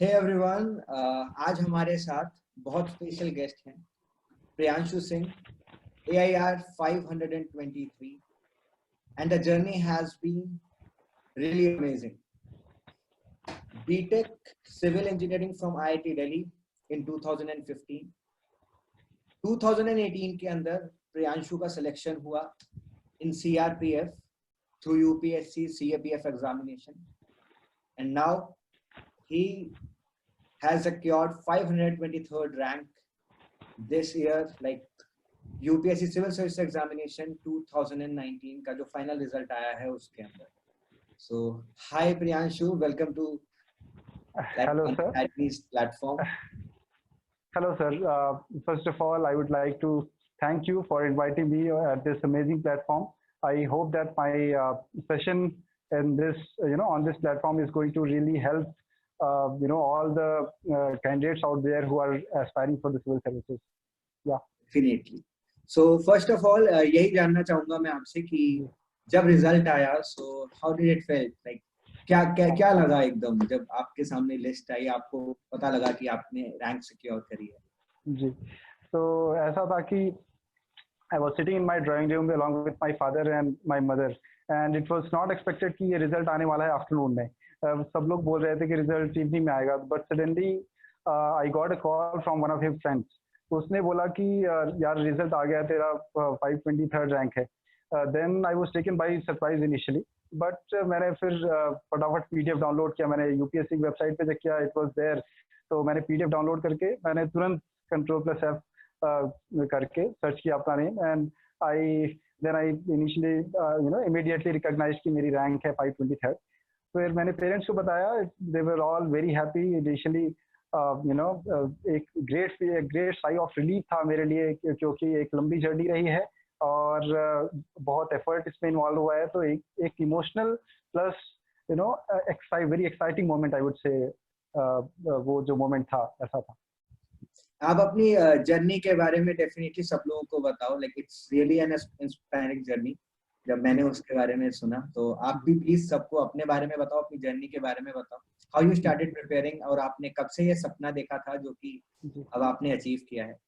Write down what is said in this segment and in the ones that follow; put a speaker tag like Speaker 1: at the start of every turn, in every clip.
Speaker 1: Hey everyone, आज हमारे साथ बहुत स्पेशल गेस्ट हैं Priyanshu Singh, AIR 523, and the journey has been really amazing. BTech Civil Engineering from IIT Delhi in 2015. 2018 के अंदर प्रियांशु का सिलेक्शन हुआ in CRPF through UPSC CAPF examination, and now he has secured 523rd rank this year, like UPSC Civil Service Examination 2019 का जो final result आया है उसके अंदर. So hi Priyanshu, welcome to
Speaker 2: Hello sir.
Speaker 1: Academy's platform.
Speaker 2: Hello sir. First of all, I would like to thank you for inviting me at this amazing platform. I hope that my session in this, on this platform is going to really help, all the candidates out there who are aspiring for the civil services. Yeah.
Speaker 1: Definitely. So first of all, यही जानना चाहूँगा मैं आपसे कि जब result आया, so how did it feel? Like क्या क्या क्या लगा एकदम जब आपके सामने लिस्ट आई, आपको पता लगा कि आपने रैंक सिक्योर करी है?
Speaker 2: जी, तो ऐसा था कि I was sitting in my drawing room along with my father and my mother, and it was not expected कि ये रिजल्ट आने वाला है आफ्टरनून में. सब लोग बोल रहे थे कि रिजल्ट इवनिंग में आएगा, but suddenly I got a call from one of his friends. उसने बोला कि यार रिजल्ट आ गया, तेरा 523rd रैंक है. Then I was taken by surprise initially, but मैंने फिर फटाफट PDF डाउनलोड किया. मैंने UPSC की वेबसाइट पे चेक किया, इट वाज देयर. तो मैंने PDF डाउनलोड करके मैंने तुरंत Ctrl+F करके सर्च किया अपना name, and I initially immediately recognise कि मेरी रैंक है 523rd. फिर मैंने पेरेंट्स को बताया, they were all very happy initially. एक ग्रेट साई ऑफ रिलीफ था मेरे लिए, क्योंकि एक लंबी जर्नी रही है और बहुत एफर्ट इसमें इन्वॉल्व हुआ है. तो एक emotional plus very exciting moment I would say, वो जो मोमेंट था ऐसा था.
Speaker 1: आप अपनी जर्नी के बारे में डेफिनेटली सब लोगों को बताओ. Like it's really an inspiring journey. जब मैंने उसके बारे में सुना, तो आप भी प्लीज सबको अपने बारे में बताओ, अपनी जर्नी के बारे में बताओ. हाउ यू स्टार्टेड प्रिपेयरिंग, और आपने कब से ये सपना देखा था जो कि अब आपने अचीव किया है?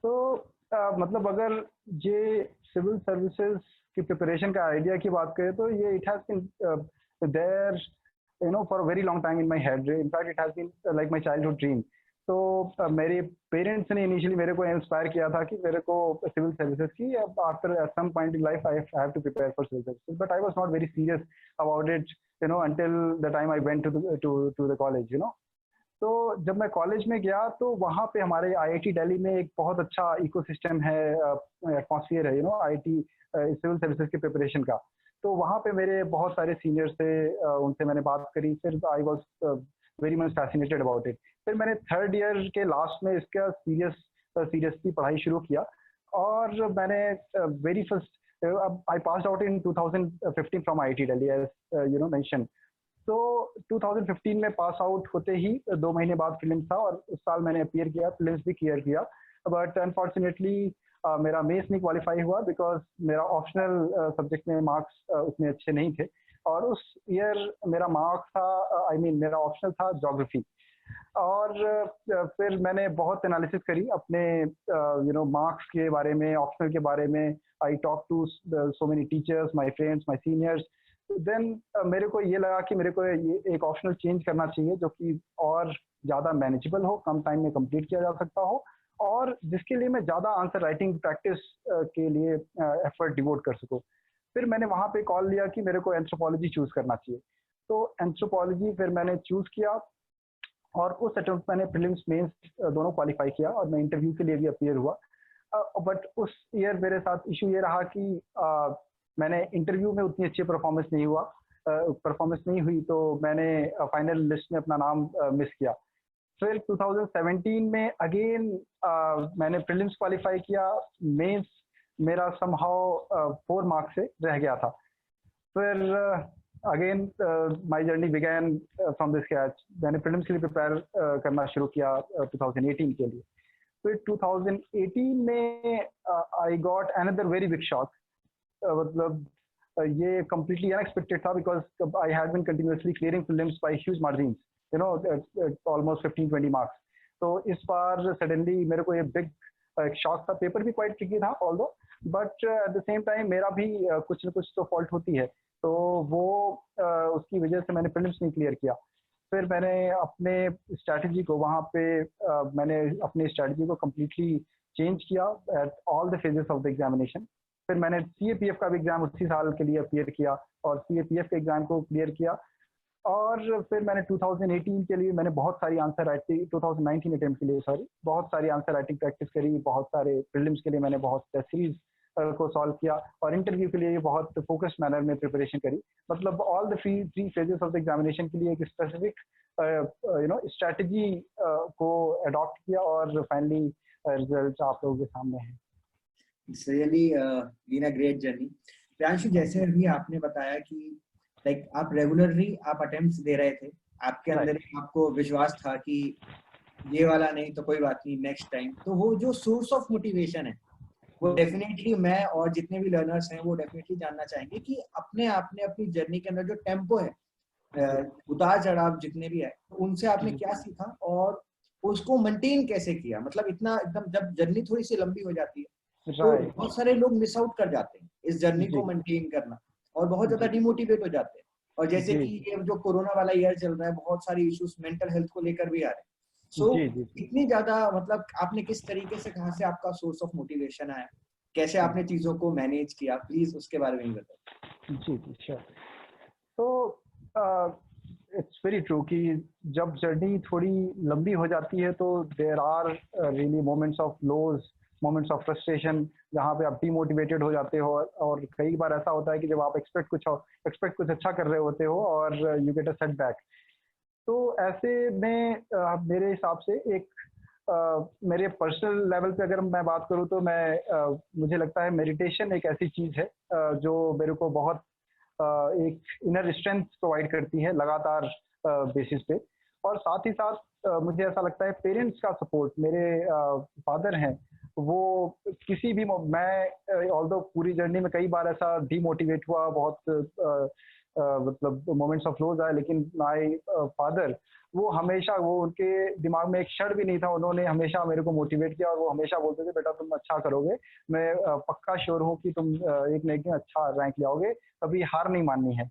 Speaker 2: तो मतलब अगर ये सिविल सर्विसेज की प्रिपरेशन का आइडिया की बात करें तो ये it has been there for a very long time in my head. In fact it has been like my childhood dream. तो मेरे पेरेंट्स ने इनिशियली मेरे को इंस्पायर किया था कि मेरे को सिविल सर्विसेज की, after at some point in life I have to prepare for civil services. But I was not very serious about it until the time I went to the college. तो जब मैं college में गया तो वहाँ पे हमारे IIT दिल्ली में एक बहुत अच्छा इकोसिस्टम है, एटमॉस्फेयर है IIT सिविल सर्विसेज के प्रिपरेशन का. तो वहाँ पे मेरे बहुत सारे सीनियर्स थे, उनसे मैंने बात करी. फिर I was very much fascinated about it. फिर मैंने थर्ड ईयर के लास्ट में इसका सीरियसली पढ़ाई शुरू किया, और मैंने very first I passed out in 2015 from IIT Delhi, as mentioned. तो 2015 में पास आउट होते ही 2 महीने बाद फिल्म था, और उस साल मैंने अपीयर किया, फिल्म्स भी क्लियर किया. बट अनफॉर्चुनेटली मेरा मेंस नहीं क्वालिफाई हुआ, बिकॉज मेरा ऑप्शनल सब्जेक्ट में मार्क्स उतने अच्छे नहीं थे. और उस ईयर मेरा मार्क्स था, मेरा ऑप्शनल था ज्योग्राफी. और फिर मैंने बहुत एनालिसिस करी अपने मार्क्स के बारे में, ऑप्शनल के बारे में. I talk to so many teachers, my friends, my seniors. Then मेरे को ये लगा कि मेरे को ये एक ऑप्शनल चेंज करना चाहिए जो कि और ज़्यादा मैनेजेबल हो, कम टाइम में कंप्लीट किया जा सकता हो, और जिसके लिए मैं ज़्यादा आंसर राइटिंग प्रैक्टिस के लिए एफर्ट डिवोट कर सकूँ. फिर मैंने वहाँ पे कॉल लिया कि मेरे को एंथ्रोपोलॉजी चूज़ करना चाहिए. तो एंथ्रोपोलॉजी फिर मैंने चूज़ किया, और उस अटेम्प्ट मैंने प्रीलिम्स मेंस दोनों क्वालिफाई किया, और मैं इंटरव्यू के लिए भी अपीयर हुआ. बट उस ईयर मेरे साथ इशू ये रहा कि मैंने इंटरव्यू में उतनी अच्छी परफॉर्मेंस नहीं हुई, तो मैंने फाइनल लिस्ट में अपना नाम मिस किया. फिर 2017 में अगेन मैंने प्रीलिम्स क्वालिफाई किया, मेंस मेरा समहाउ 4 मार्क्स से रह गया था. फिर again my journey began from the scratch. मैंने प्रीलिम्स के लिए प्रिपेयर करना शुरू किया 2018 के लिए. फिर 2018 में I got another very big shock. मतलब ये completely unexpected था because I had been continuously clearing prelims by huge margins, you know, almost 15-20 marks. तो इस बार suddenly मेरे को ये big शॉक था. पेपर भी क्वाइट ट्रिकी था although, but at the same time मेरा भी कुछ न कुछ तो फॉल्ट होती है, तो वो उसकी वजह से मैंने प्रीलिम्स नहीं क्लियर किया. फिर मैंने अपने स्ट्रैटेजी को वहाँ पे मैंने अपनी स्ट्रैटेजी को कम्प्लीटली चेंज किया at all the phases of the examination. फिर मैंने CAPF का भी एग्जाम उसी साल के लिए अपीयर किया और CAPF के एग्जाम को क्लियर किया. और फिर मैंने 2018 के लिए मैंने बहुत सारी आंसर राइटिंग, 2019 अटेम्प्ट के लिए सॉरी, बहुत सारी आंसर राइटिंग प्रैक्टिस करी. बहुत सारे प्रीलिम्स के लिए मैंने बहुत टेस्ट सीरीज को सॉल्व किया और इंटरव्यू के लिए बहुत फोकस्ड मैनर में प्रिपरेशन करी. मतलब all the three phases of the examination के लिए एक स्पेसिफिक स्ट्रैटेजी को अडॉप्ट किया और फाइनली रिजल्ट आप लोगों के सामने है.
Speaker 1: It's really been a great journey. Priyanshu, जैसे अभी आपने बताया कि लाइक आप रेगुलरली आप अटेम्प्ट्स दे रहे थे, आपके अंदर आपको विश्वास था कि ये वाला नहीं तो कोई बात नहीं, नेक्स्ट टाइम. तो वो जो सोर्स ऑफ मोटिवेशन है वो डेफिनेटली मैं और जितने भी लर्नर्स हैं वो डेफिनेटली जानना चाहेंगे कि अपने आपने अपनी जर्नी के अंदर जो टेम्पो है, उतार चढ़ाव जितने भी है, तो उनसे आपने क्या सीखा और उसको मेंटेन कैसे किया. मतलब इतना एकदम जब जर्नी थोड़ी सी लंबी हो जाती है तो बहुत सारे लोग मिस आउट कर जाते हैं इस जर्नी को मेंटेन करना और बहुत ज्यादा डिमोटिवेट हो जाते हैं. और जैसे कि ये जो कोरोना वाला ईयर चल रहा है, बहुत सारी इश्यूज मेंटल हेल्थ को लेकर भी आ रहे हैं. सो इतनी ज्यादा मतलब आपने किस तरीके से, कहाँ से आपका सोर्स ऑफ मोटिवेशन आया, कैसे आपने चीजों को मैनेज किया, प्लीज उसके बारे में बताइए.
Speaker 2: जी श्योर. तो इट्स वेरी ट्रू कि जब जर्नी थोड़ी लंबी हो जाती है तो there are really moments of lows, moments of frustration, जहाँ पे आप डिमोटिवेटेड हो जाते हो. और कई बार ऐसा होता है कि जब आप एक्सपेक्ट कुछ अच्छा कर रहे होते हो और यू गेट अ सेटबैक. तो ऐसे में मेरे हिसाब से एक मेरे पर्सनल लेवल पे अगर मैं बात करूँ तो मैं मुझे लगता है मेडिटेशन एक ऐसी चीज़ है जो मेरे को बहुत एक इनर स्ट्रेंथ प्रोवाइड करती है लगातार बेसिस पे. और साथ ही साथ मुझे ऐसा लगता है पेरेंट्स का सपोर्ट, मेरे फादर हैं वो किसी भी, मैं ऑल्दो पूरी जर्नी में कई बार ऐसा डीमोटिवेट हुआ, बहुत मतलब मोमेंट्स ऑफ लोज आए, लेकिन माय फादर वो हमेशा, वो उनके दिमाग में एक क्षण भी नहीं था, उन्होंने हमेशा मेरे को मोटिवेट किया और वो हमेशा बोलते थे बेटा तुम अच्छा करोगे, मैं पक्का श्योर हूँ कि तुम एक न एक दिन अच्छा रैंक लाओगे, कभी हार नहीं माननी है.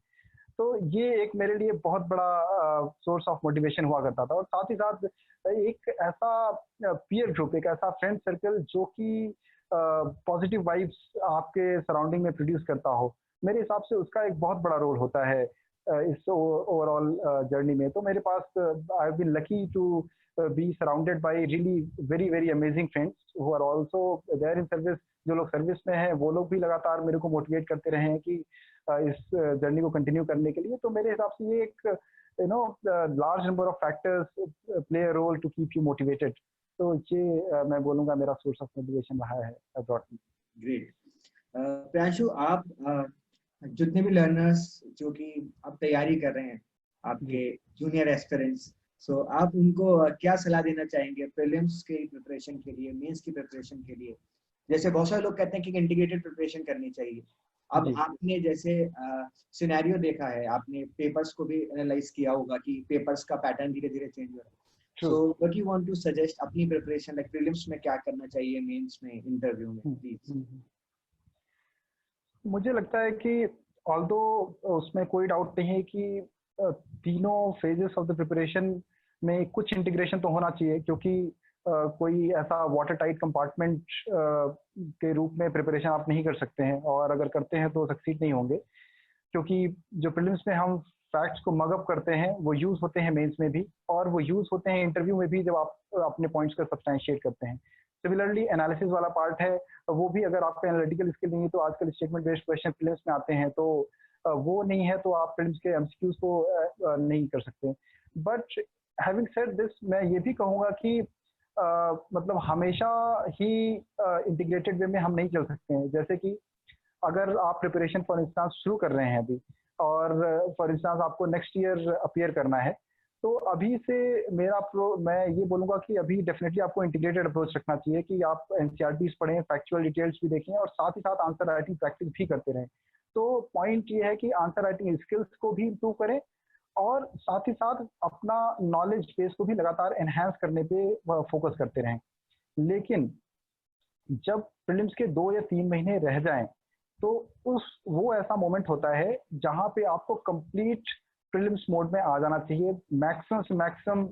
Speaker 2: तो ये एक मेरे लिए बहुत बड़ा सोर्स ऑफ मोटिवेशन हुआ करता था. और साथ ही साथ एक ऐसा पीयर ग्रुप, एक ऐसा फ्रेंड सर्कल जो कि पॉजिटिव वाइब्स आपके सराउंडिंग में प्रोड्यूस करता हो, मेरे हिसाब से उसका एक बहुत बड़ा रोल होता है इस ओवरऑल जर्नी में. तो मेरे पास I have been lucky to be surrounded by really very very amazing friends who are also there in service. जो लोग सर्विस में हैं वो लोग भी लगातार मेरे को मोटिवेट करते रहे हैं कि इस जर्नी को कंटिन्यू करने के लिए. तो मेरे हिसाब से ये एक large number of factors play a role to keep you motivated. तो ये मैं बोलूँगा मेरा सोर्स ऑफ मोटिवेशन रहा है.
Speaker 1: ग्रेट. प्रियांशु, आप जितने भी लर्नर्स जो कि आप तैयारी कर रहे हैं, आपके जूनियर एस्पिरेंट्स, सो आप उनको क्या सलाह देना चाहेंगे प्रीलिम्स की प्रिपरेशन के लिए, मेंस की प्रिपरेशन के लिए? जैसे बहुत सारे लोग कहते हैं कि इंटीग्रेटेड प्रिपरेशन करनी चाहिए. अब आपने जैसे सिनेरियो देखा है, आपने पेपर्स को भी एनालाइज किया होगा कि पेपर्स का पैटर्न धीरे धीरे चेंज हो रहा है. So what you want to suggest अपनी प्रिपरेशन, लाइक प्रीलिम्स में क्या करना चाहिए, मेंस में, इंटरव्यू में, प्लीज.
Speaker 2: मुझे लगता है कि ऑल्दो उसमें कोई डाउट नहीं है कि तीनों फेजेस ऑफ द प्रिपरेशन में कुछ इंटीग्रेशन तो होना चाहिए, क्योंकि कोई ऐसा वाटर टाइट कंपार्टमेंट के रूप में प्रिपरेशन आप नहीं कर सकते हैं, और अगर करते हैं तो सक्सीड नहीं होंगे, क्योंकि जो प्रीलिम्स में हम फैक्ट्स को मगअप करते हैं वो यूज़ होते हैं मेंस में भी, और वो यूज़ होते हैं इंटरव्यू में भी जब आप अपने पॉइंट्स का सब्सटैंशिएट करते हैं. सिमिलरली एनालिसिस वाला पार्ट है वो भी, अगर आपका एनालिटिकल स्किल नहीं है तो आजकल स्टेटमेंट बेस्ड क्वेश्चन प्रीलिम्स में आते हैं, तो वो नहीं है तो आप प्रीलिम्स के एमसीक्यूज को नहीं कर सकते. बट हैविंग सेड दिस, मैं ये भी कहूँगा कि मतलब हमेशा ही इंटीग्रेटेड वे में हम नहीं चल सकते हैं. जैसे कि अगर आप प्रिपरेशन फॉर इंस्टांस शुरू कर रहे हैं अभी, और फॉर इंस्टांस आपको नेक्स्ट ईयर अपीयर करना है, तो अभी से मैं ये बोलूँगा कि अभी डेफिनेटली आपको इंटीग्रेटेड अप्रोच रखना चाहिए कि आप एनसीईआरटीज पढ़ें, फैक्चुअल डिटेल्स भी देखें, और साथ ही साथ आंसर राइटिंग प्रैक्टिस भी करते रहें. तो पॉइंट ये है कि आंसर राइटिंग स्किल्स को भी इम्प्रूव करें और साथ ही साथ अपना नॉलेज बेस को भी लगातार एनहांस करने पे फोकस करते रहें। लेकिन जब प्रीलिम्स के 2 या 3 महीने रह जाएं तो वो ऐसा मोमेंट होता है जहां पे आपको कंप्लीट प्रीलिम्स मोड में आ जाना चाहिए। मैक्सिमम से मैक्सिमम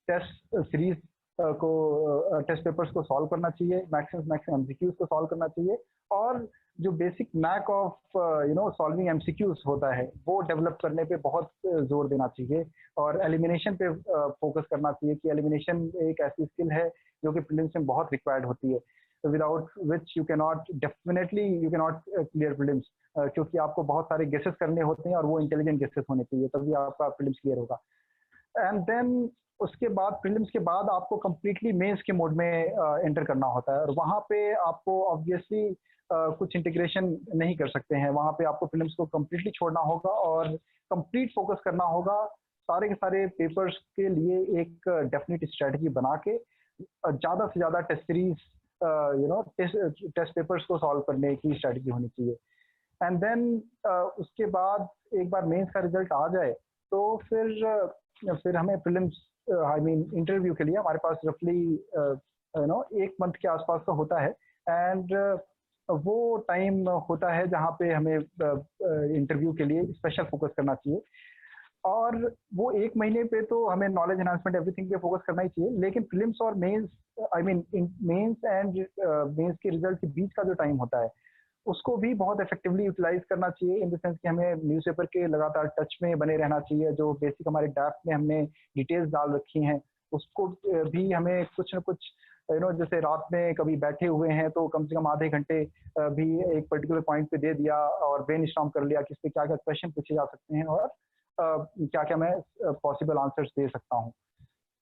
Speaker 2: टेस्ट सीरीज को टेस्ट पेपर्स को सॉल्व करना चाहिए, मैक्सिमम एमसीक्यूज को सॉल्व करना चाहिए और जो basic NAAC of solving MCQs होता है वो डेवलप करने पे बहुत जोर देना चाहिए और एलिमिनेशन पे फोकस करना चाहिए कि एलिमिनेशन एक ऐसी स्किल है जो कि प्रीलिम्स में बहुत रिक्वायर्ड होती है, without which you cannot clear prelims, क्योंकि आपको बहुत सारे गेसेस करने होते हैं और वो इंटेलिजेंट गेसेस होने चाहिए तभी आपका प्रीलिम्स क्लियर होगा। एंड देन उसके बाद प्रीलिम्स के बाद आपको कंप्लीटली मेंस के मोड में एंटर करना होता है और वहाँ पे आपको ऑब्वियसली कुछ इंटीग्रेशन नहीं कर सकते हैं, वहाँ पे आपको प्रीलिम्स को कंप्लीटली छोड़ना होगा और कंप्लीट फोकस करना होगा सारे के सारे पेपर्स के लिए एक डेफिनेट स्ट्रेटजी बना के ज़्यादा से ज़्यादा टेस्ट सीरीज टेस्ट पेपर्स को सॉल्व करने की स्ट्रेटजी होनी चाहिए। एंड देन उसके बाद एक बार मेंस का रिजल्ट आ जाए तो फिर हमें प्रीलिम्स इंटरव्यू के लिए हमारे पास रफली 1 मंथ के आसपास का होता है एंड वो टाइम होता है जहाँ पे हमें इंटरव्यू के लिए स्पेशल फोकस करना चाहिए और वो 1 महीने पे तो हमें नॉलेज एनहांसमेंट एवरीथिंग पे फोकस करना ही चाहिए, लेकिन प्रीलिम्स और मेंस मेंस एंड मेंस के रिजल्ट के बीच का जो टाइम होता है उसको भी बहुत इफेक्टिवली यूटिलाइज करना चाहिए इन द सेंस कि हमें न्यूज़पेपर के लगातार टच में बने रहना चाहिए। जो बेसिक हमारे ड्राफ्ट में हमने डिटेल्स डाल रखी हैं उसको भी हमें कुछ न कुछ जैसे रात में कभी बैठे हुए हैं तो कम से कम आधे घंटे भी एक पर्टिकुलर पॉइंट पे दे दिया और ब्रेनस्टॉर्म कर लिया कि इस पे क्या क्या क्वेश्चन पूछे जा सकते हैं और क्या क्या मैं पॉसिबल आंसर्स दे सकता हूँ।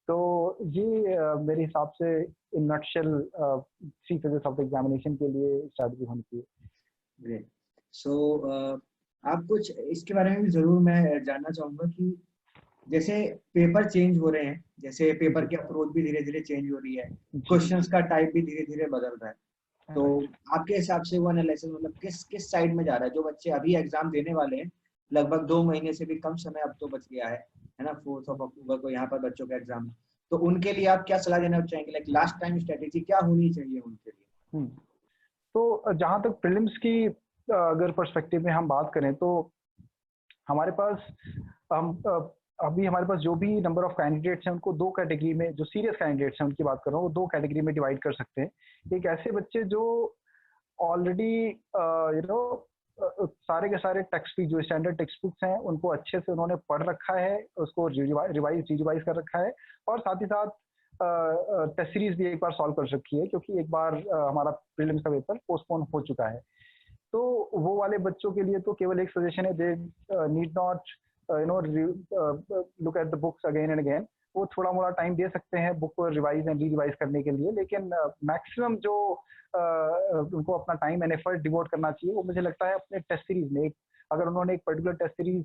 Speaker 2: तो ये मेरे हिसाब से in nutshell 3 phases of the examination के लिए स्ट्रैटेजी होनी चाहिए।
Speaker 1: ग्रेट। सो आप कुछ इसके बारे में भी जरूर मैं जानना चाहूंगा कि जैसे पेपर चेंज हो रहे हैं, जैसे पेपर की अप्रोच भी धीरे धीरे चेंज हो रही है, क्वेश्चंस का टाइप भी धीरे धीरे बदल रहा है, तो आपके हिसाब से वो एनालिसिस मतलब किस साइड में जा रहा है? जो बच्चे अभी एग्जाम देने वाले हैं, लगभग 2 महीने से भी कम समय अब तो बच गया है ना, 4 अक्टूबर को यहाँ पर बच्चों का एग्जाम है, तो उनके लिए आप क्या सलाह देना चाहेंगे? लाइक लास्ट टाइम स्ट्रेटेजी क्या होनी चाहिए उनके लिए?
Speaker 2: तो जहाँ तक प्रीलिम्स की अगर पर्सपेक्टिव में हम बात करें तो हमारे पास अभी हमारे पास जो भी नंबर ऑफ कैंडिडेट्स हैं उनको 2 कैटेगरी में, जो सीरियस कैंडिडेट्स हैं उनकी बात कर रहा हूँ, वो 2 कैटेगरी में डिवाइड कर सकते हैं। एक ऐसे बच्चे जो ऑलरेडी सारे के सारे टेक्स्ट जो स्टैंडर्ड टेक्स्ट बुक्स हैं उनको अच्छे से उन्होंने पढ़ रखा है, उसको रिवाइज कर रखा है और साथ ही साथ टेस्ट सीरीज भी एक बार सॉल्व कर रखी है क्योंकि एक बार हमारा प्रीलिम्स का पेपर पोस्टपोन हो चुका है। तो वो वाले बच्चों के लिए तो केवल एक सजेशन है, they need not look at the books again and again. वो थोड़ा मोड़ा टाइम दे सकते हैं बुक को रिवाइज एंड री रिवाइज करने के लिए, लेकिन मैक्सिमम जो उनको अपना टाइम एंड एफर्ट डिवोट करना चाहिए वो मुझे लगता है अपने टेस्ट सीरीज में। अगर उन्होंने एक पर्टिकुलर टेस्ट सीरीज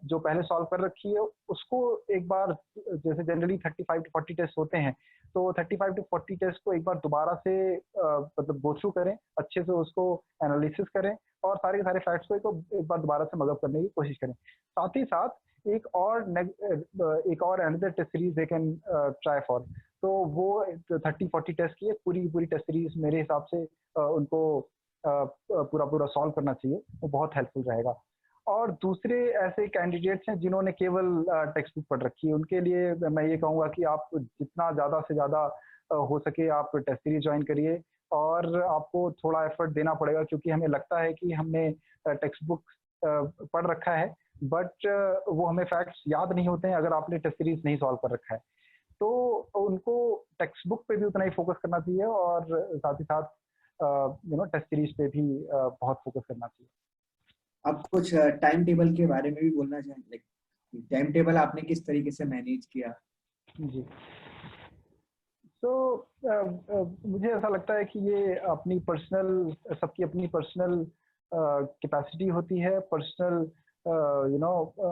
Speaker 2: जो पहले सॉल्व कर रखी है उसको एक बार, जैसे जनरली 35 to 40 टेस्ट होते हैं, तो 35 to 40 टेस्ट को एक बार दोबारा से मतलब गो थ्रू करें, अच्छे से उसको एनालिसिस करें और सारे के सारे फैक्ट्स को एक बार दोबारा से मगअप करने की कोशिश करें। साथ ही साथ एक और another test series they can try for, तो वो 30-40 टेस्ट की पूरी टेस्ट सीरीज मेरे हिसाब से उनको पूरा सॉल्व करना चाहिए, वो बहुत हेल्पफुल रहेगा। और दूसरे ऐसे कैंडिडेट्स हैं जिन्होंने केवल टेक्स्ट बुक पढ़ रखी है, उनके लिए मैं ये कहूँगा कि आप जितना ज़्यादा से ज़्यादा हो सके आप टेस्ट सीरीज ज्वाइन करिए और आपको थोड़ा एफर्ट देना पड़ेगा क्योंकि हमें लगता है कि हमने टेक्स्ट बुक पढ़ रखा है बट वो हमें फैक्ट्स याद नहीं होते हैं अगर आपने टेस्ट सीरीज नहीं सॉल्व कर रखा है। तो उनको टेक्स्ट बुक पे भी उतना ही फोकस करना चाहिए और साथ ही साथ टेस्ट सीरीज पे भी बहुत फोकस करना चाहिए।
Speaker 1: आप कुछ टाइम टेबल के बारे में भी बोलना चाहेंगे? लाइक टाइम टेबल आपने किस तरीके से मैनेज किया?
Speaker 2: जी, तो मुझे ऐसा लगता है कि ये अपनी पर्सनल, सबकी अपनी पर्सनल कैपेसिटी होती है, पर्सनल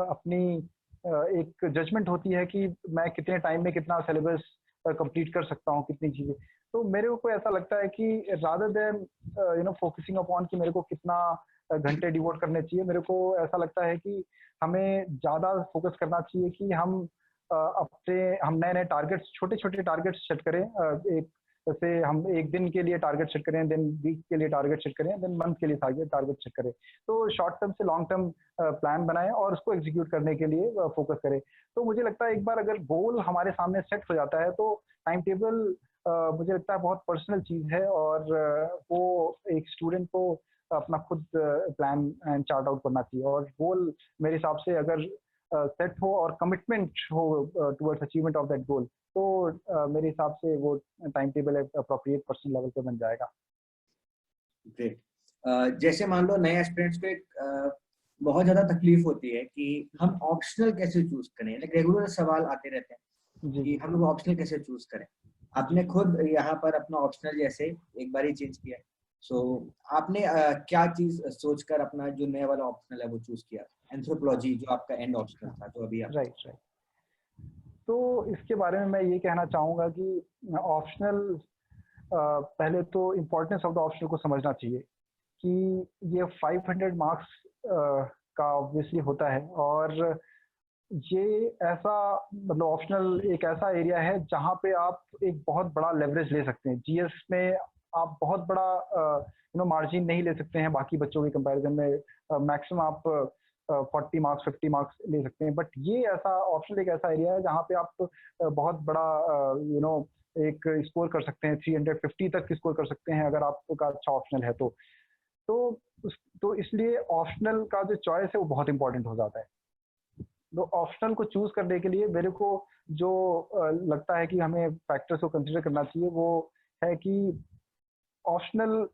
Speaker 2: अपनी एक जजमेंट होती है कि मैं कितने टाइम में कितना सिलेबस कंप्लीट कर सकता हूँ, कितनी चीज़ें। तो मेरे को ऐसा लगता है कि रादर देन फोकसिंग अपॉन कि मेरे को कितना घंटे डिवोट करने चाहिए। मेरे को ऐसा लगता है कि हमें ज़्यादा फोकस करना चाहिए कि हम नए नए टारगेट्स, छोटे छोटे टारगेट्स सेट करें। एक जैसे हम एक दिन के लिए टारगेट सेट करें, देन वीक के लिए टारगेट सेट करें, देन मंथ के लिए टारगेट सेट करें। तो शॉर्ट टर्म से लॉन्ग टर्म प्लान बनाएं और उसको एग्जीक्यूट करने के लिए फोकस करें। तो मुझे लगता है एक बार अगर गोल हमारे सामने सेट हो जाता है तो टाइम टेबल मुझे लगता है बहुत पर्सनल चीज़ है, और वो एक स्टूडेंट को अपना खुद प्लान एंड चार्ट आउट करना चाहिए। और गोल मेरे हिसाब से अगर सेट हो और कमिटमेंट हो towards achievement of that goal, तो मेरे हिसाब से वो time table appropriate personal level पे बन जाएगा।
Speaker 1: ग्रेट। जैसे मान लो नए एस्पिरेंट्स को एक बहुत ज्यादा तकलीफ होती है कि हम ऑप्शनल कैसे चूज करें। लाइक रेगुलर सवाल आते रहते हैं
Speaker 2: जी
Speaker 1: कि हम लोग ऑप्शनल कैसे चूज करें। आपने खुद यहाँ पर अपना ऑप्शनल जैसे एक बार ही चेंज किया, सो आपने क्या चीज सोचकर अपना जो नया वाला ऑप्शनल है वो चूज किया? एंथ्रोपोलॉजी जो आपका एंड ऑप्शनल था, जो अभी आप
Speaker 2: राइट। तो इसके बारे में मैं ये कहना चाहूँगा कि ऑप्शनल, पहले तो इम्पोर्टेंस ऑफ द ऑप्शनल को समझना चाहिए कि ये 500 मार्क्स का ऑब्वियसली होता है, और ये ऐसा मतलब ऑप्शनल एक ऐसा एरिया है जहाँ पे आप एक बहुत बड़ा लेवरेज ले सकते हैं। जीएस में आप बहुत बड़ा मार्जिन नहीं ले सकते हैं बाकी बच्चों के कंपैरिजन में। मैक्सिमम आप 40 मार्क्स 50 मार्क्स ले सकते हैं, बट ये ऐसा ऑप्शनल एक ऐसा एरिया है जहाँ पे आप बहुत बड़ा एक स्कोर कर सकते हैं, 350 तक स्कोर कर सकते हैं अगर आपका अच्छा ऑप्शनल है तो। तो इसलिए ऑप्शनल का जो चॉइस है वो बहुत इंपॉर्टेंट हो जाता है। तो ऑप्शनल को चूज करने के लिए मेरे को जो लगता है कि हमें फैक्टर्स को कंसिडर करना चाहिए वो है कि ऑप्शनल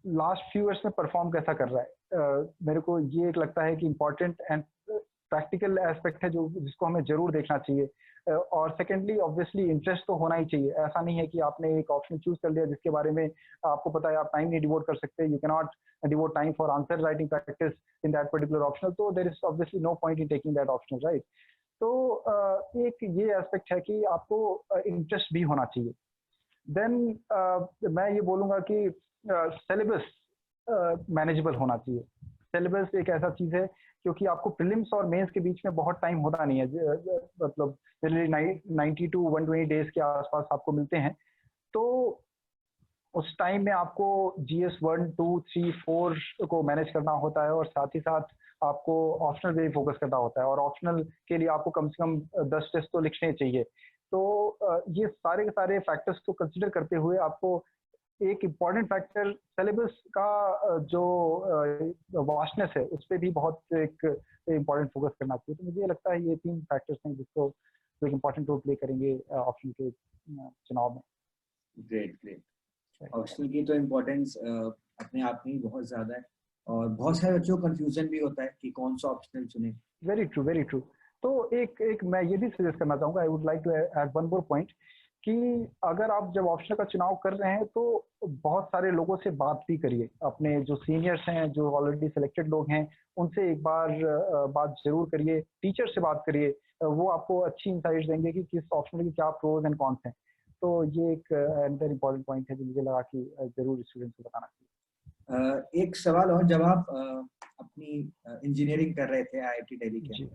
Speaker 2: लास्ट फ्यू ईयर्स में परफॉर्म कैसा कर रहा है। मेरे को ये एक लगता है कि इम्पोर्टेंट एंड प्रैक्टिकल एस्पेक्ट है जो जिसको हमें जरूर देखना चाहिए। और सेकेंडली ऑब्वियसली इंटरेस्ट तो होना ही चाहिए। ऐसा नहीं है कि आपने एक ऑप्शन चूज कर लिया जिसके बारे में आपको पता है आप टाइम नहीं डिवोट कर सकते, you can not devote time for answer writing practice in that particular optional, तो there is obviously no point in taking that optional, right. तो एक ये एस्पेक्ट है कि आपको इंटरेस्ट भी होना चाहिए। देन मैं ये बोलूँगा कि सिलेबस मैनेजेबल होना चाहिए। सिलेबस एक ऐसा चीज़ है क्योंकि आपको प्रीलिम्स और मेंस के बीच में बहुत टाइम होता नहीं है, मतलब जनरली 90 टू 120 डेज के आसपास आपको मिलते हैं। तो उस टाइम में आपको जीएस 1 2 3 4 को मैनेज करना होता है, और साथ ही साथ आपको ऑप्शनल पे भी फोकस करना होता है, और ऑप्शनल के लिए आपको कम से कम 10 टेस्ट तो लिखने चाहिए। तो ये सारे के सारे फैक्टर्स को कंसिडर करते हुए आपको एक इम्पॉर्टेंट फैक्टर सिलेबस का जो वास्टनेस है उस पर भी बहुत एक इम्पॉर्टेंट फोकस करना चाहिए। तो मुझे लगता है ये 3 फैक्टर्स हैं जिसको जो एक इम्पॉर्टेंट रोल प्ले करेंगे ऑप्शन के चुनाव में।
Speaker 1: Great great. ऑप्शनल की तो इम्पोर्टेंस अपने आप में ही बहुत ज्यादा है, और बहुत सारे बच्चों को कंफ्यूजन भी होता है कि कौन सा ऑप्शनल चुने।
Speaker 2: Very true very true. तो एक मैं ये भी सजेस्ट करना चाहूँगा, I would like to add one more point, कि अगर आप जब ऑप्शनल का चुनाव कर रहे हैं तो बहुत सारे लोगों से बात भी करिए। अपने जो सीनियर्स हैं, जो ऑलरेडी सिलेक्टेड लोग हैं, उनसे एक बार बात जरूर करिए। टीचर से बात करिए, वो आपको अच्छी इंसाइट्स देंगे कि किस ऑप्शनल की क्या प्रोज एंड कॉन्स हैं। तो ये एक अनदर इम्पॉर्टेंट पॉइंट है जो मुझे लगा कि जरूर स्टूडेंट्स को बताना चाहिए।
Speaker 1: एक सवाल और, जब आप अपनी इंजीनियरिंग कर रहे थे आईआईटी दिल्ली के,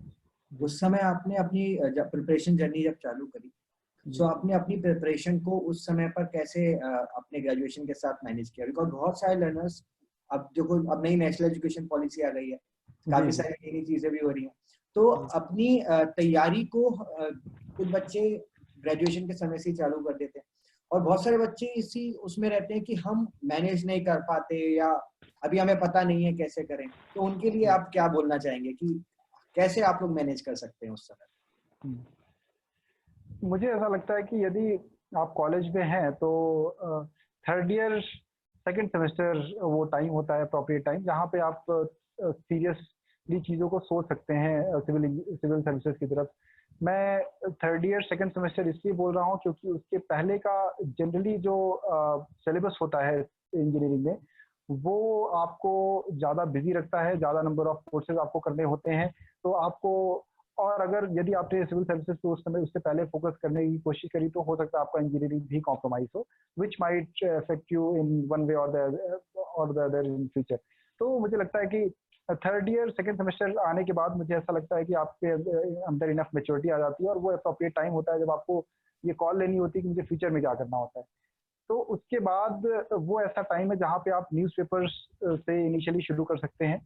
Speaker 1: उस समय आपने अपनी प्रिपरेशन जर्नी जब चालू करी, सो आपने अपनी प्रिपरेशन को उस समय पर कैसे अपने ग्रेजुएशन के साथ मैनेज किया? बिकॉज बहुत सारे लर्नर्स, अब देखो अब नई नेशनल एजुकेशन पॉलिसी आ गई है, काफी सारी नई चीजें भी हो रही हैं, तो अपनी तैयारी को कुछ बच्चे ग्रेजुएशन के समय से ही चालू कर देते हैं, और बहुत सारे बच्चे इसी उसमें रहते हैं कि हम मैनेज नहीं कर पाते या अभी हमें पता नहीं है कैसे करें। तो उनके लिए आप क्या बोलना चाहेंगे कि कैसे आप लोग मैनेज कर सकते हैं उस समय?
Speaker 2: मुझे ऐसा लगता है कि यदि आप कॉलेज में हैं तो थर्ड ईयर सेकंड सेमेस्टर वो टाइम होता है, अप्रोप्रिएट टाइम, जहाँ पे आप सीरियसली चीज़ों को सोच सकते हैं सिविल सर्विसेज की तरफ। मैं थर्ड ईयर सेकंड सेमेस्टर इसलिए बोल रहा हूँ क्योंकि उसके पहले का जनरली जो सिलेबस होता है इंजीनियरिंग में, वो आपको ज़्यादा बिजी रखता है, ज़्यादा नंबर ऑफ कोर्सेज आपको करने होते हैं। तो आपको, और अगर यदि आपने सिविल सर्विसेज को उस समय उससे पहले फोकस करने की कोशिश करी तो हो सकता है आपका इंजीनियरिंग भी कॉम्प्रोमाइज हो, which might affect you in one way और द अदर इन फ्यूचर। तो मुझे लगता है कि थर्ड ईयर सेकंड सेमेस्टर आने के बाद मुझे ऐसा लगता है कि आपके अंदर इनफ मेच्योरिटी आ जाती है और वो अप्रोप्रिएट टाइम होता है जब आपको ये कॉल लेनी होती है कि मुझे फ्यूचर में क्या करना होता है। तो उसके बाद वो ऐसा टाइम है जहाँ पे आप न्यूज़पेपर्स से इनिशियली शुरू कर सकते हैं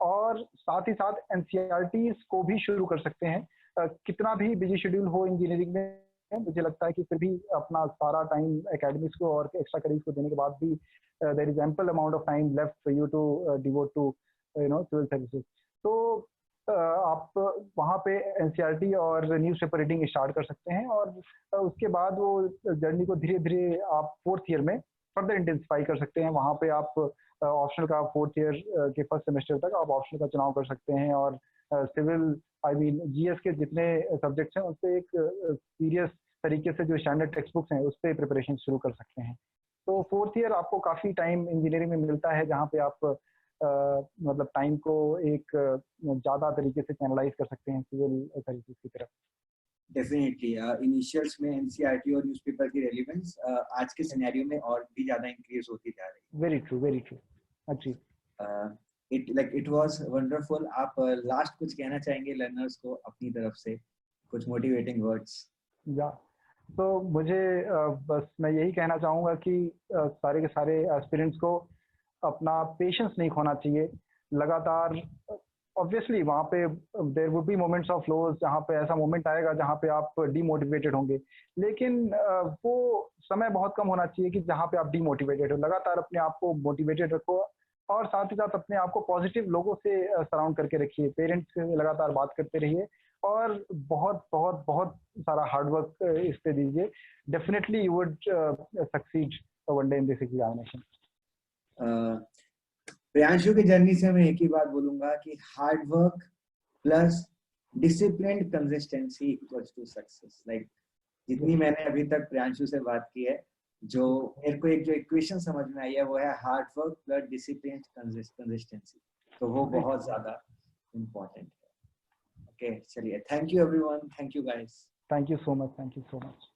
Speaker 2: और साथ ही साथ एनसीईआरटीज को भी शुरू कर सकते हैं। कितना भी बिजी शेड्यूल हो इंजीनियरिंग में, मुझे लगता है कि फिर भी अपना सारा टाइम एकेडमिक्स को और एक्स्ट्रा करिक्स को देने के बाद भी there is ample amount of time left for you to devote to civil services. तो आप वहाँ पे एनसीईआरटी और न्यूज़पेपर रीडिंग स्टार्ट कर सकते हैं और उसके बाद वो जर्नी को धीरे धीरे आप फोर्थ ईयर में फर्दर इंटेंसिफाई कर सकते हैं। वहाँ पे आप ऑप्शनल का फोर्थ ईयर के फर्स्ट सेमेस्टर तक आप ऑप्शनल का चुनाव कर सकते हैं और सिविल आई मीन जीएस के जितने सब्जेक्ट्स हैं उस पर एक सीरियस तरीके से जो स्टैंडर्ड टेक्स्ट बुक्स हैं उस पर प्रिपरेशन शुरू कर सकते हैं। तो फोर्थ ईयर आपको काफ़ी टाइम इंजीनियरिंग में मिलता है जहाँ पे आप मतलब टाइम को एक ज़्यादा तरीके से चैनलाइज कर सकते हैं सिविल सर्विसेज की तरफ।
Speaker 1: डेफिनेटली इनिशियल्स में एनसीईआरटी और न्यूज़पेपर की रेलेवेंस आज के सिनेरियो में और भी ज्यादा इंक्रीज होती जा रही है।
Speaker 2: Very true, very true. अच्छी
Speaker 1: इट वाज वंडरफुल। आप लास्ट कुछ कहना चाहेंगे लर्नर्स को अपनी तरफ से, कुछ मोटिवेटिंग वर्ड्स?
Speaker 2: या तो मुझे बस मैं यही कहना चाहूँगा कि सारे के सारे एस्पिरेंट्स को अपना पेशेंस नहीं खोना चाहिए। लगातार ऑब्वियसली वहाँ पे there would be moments of lows, जहाँ पे ऐसा मोमेंट आएगा जहाँ पे आप डीमोटिवेटेड होंगे, लेकिन वो समय बहुत कम होना चाहिए कि जहाँ पे आप डीमोटिवेटेड हो। लगातार अपने आप को मोटिवेटेड रखो और साथ ही साथ अपने आप को पॉजिटिव लोगों से सराउंड करके रखिए। पेरेंट्स से लगातार बात करते रहिए और बहुत बहुत बहुत सारा हार्ड वर्क इस पे दीजिए। Definitely you would succeed one day in this examination.
Speaker 1: Priyanshu की जर्नी से मैं एक ही बात बोलूंगा कि hard work plus disciplined consistency equals to success. Like जितनी मैंने अभी तक प्रियांशु से बात की है, जो मेरे को एक जो इक्वेशन समझ में आई है वो है hard work plus disciplined consistency. तो वो बहुत ज्यादा इम्पोर्टेंट है। ओके, चलिए, thank you everyone, thank you guys,
Speaker 2: thank you so much, thank you so much.